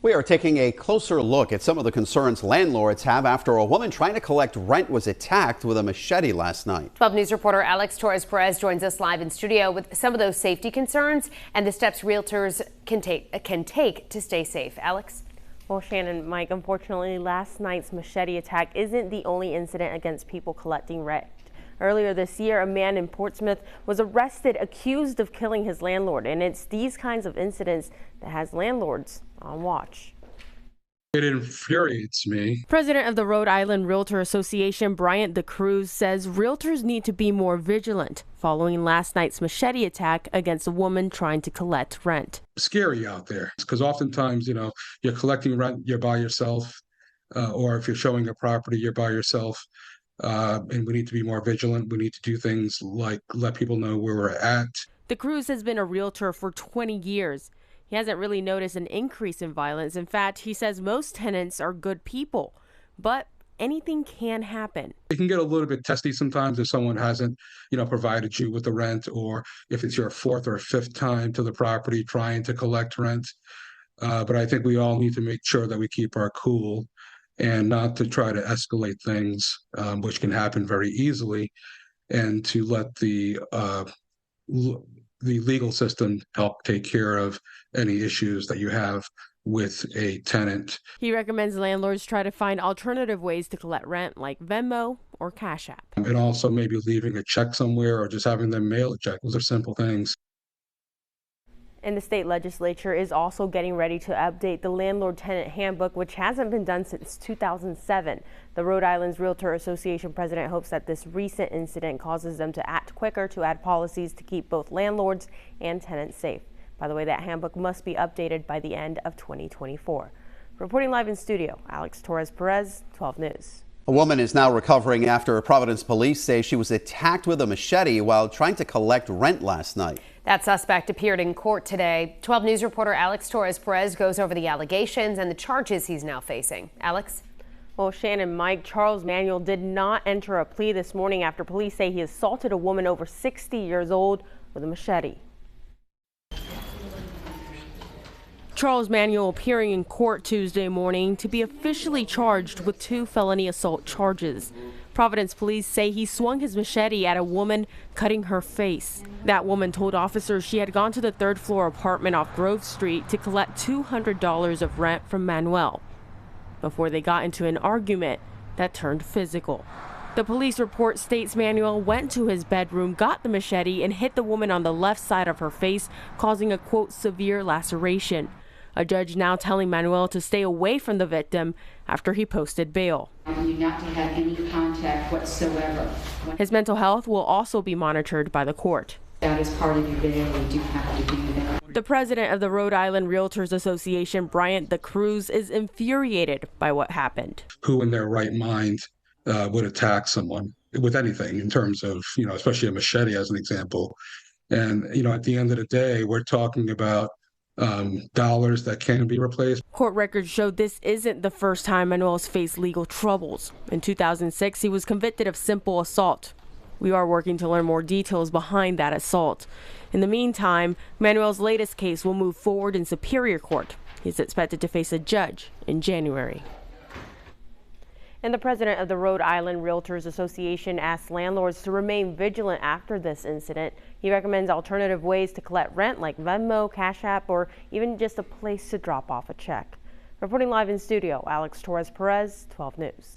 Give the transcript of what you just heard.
We are taking a closer look at some of the concerns landlords have after a woman trying to collect rent was attacked with a machete last night. 12 News reporter Alex Torres-Perez joins us live in studio with some of those safety concerns and the steps realtors can take to stay safe. Alex? Well, Shannon, Mike, unfortunately, last night's machete attack isn't the only incident against people collecting rent. Earlier this year, a man in Portsmouth was arrested accused of killing his landlord, and it's these kinds of incidents that has landlords on watch. It infuriates me. President of the Rhode Island Realtor Association, Bryant DeCruz, says realtors need to be more vigilant following last night's machete attack against a woman trying to collect rent. Scary out there because oftentimes, you're collecting rent, you're by yourself, or if you're showing a property, you're by yourself. And we need to be more vigilant. We need to do things like let people know where we're at. DeCruz has been a realtor for 20 years. He hasn't really noticed an increase in violence. In fact, he says most tenants are good people, but anything can happen. It can get a little bit testy sometimes if someone hasn't, provided you with the rent, or if it's your fourth or fifth time to the property trying to collect rent. But I think we all need to make sure that we keep our cool and not to try to escalate things, which can happen very easily, and to let the legal system help take care of any issues that you have with a tenant. He recommends landlords try to find alternative ways to collect rent, like Venmo or Cash App. And also maybe leaving a check somewhere or just having them mail a check. Those are simple things. And the state legislature is also getting ready to update the landlord-tenant handbook, which hasn't been done since 2007. The Rhode Island's Realtor Association president hopes that this recent incident causes them to act quicker to add policies to keep both landlords and tenants safe. By the way, that handbook must be updated by the end of 2024. Reporting live in studio, Alex Torres-Perez, 12 News. A woman is now recovering after Providence police say she was attacked with a machete while trying to collect rent last night. That suspect appeared in court today. 12 News reporter Alex Torres-Perez goes over the allegations and the charges he's now facing. Alex? Well, Shannon, Mike, Charles Manuel did not enter a plea this morning after police say he assaulted a woman over 60 years old with a machete. Charles Manuel appearing in court Tuesday morning to be officially charged with 2 felony assault charges. Providence police say he swung his machete at a woman, cutting her face. That woman told officers she had gone to the 3rd floor apartment off Grove Street to collect $200 of rent from Manuel before they got into an argument that turned physical. The police report states Manuel went to his bedroom, got the machete, and hit the woman on the left side of her face, causing a, quote, severe laceration. A judge now telling Manuel to stay away from the victim after he posted bail. You not to have any contact whatsoever. His mental health will also be monitored by the court. That is part of your bail. You do have to do that. The president of the Rhode Island Realtors Association, Bryant DeCruz, is infuriated by what happened. Who in their right mind would attack someone with anything in terms of, especially a machete as an example. And, at the end of the day, we're talking about dollars that can be replaced. Court records show this isn't the first time Manuel's faced legal troubles. In 2006, he was convicted of simple assault. We are working to learn more details behind that assault. In the meantime, Manuel's latest case will move forward in Superior Court. He's expected to face a judge in January. And the president of the Rhode Island Realtors Association asked landlords to remain vigilant after this incident. He recommends alternative ways to collect rent like Venmo, Cash App, or even just a place to drop off a check. Reporting live in studio, Alex Torres-Perez, 12 News.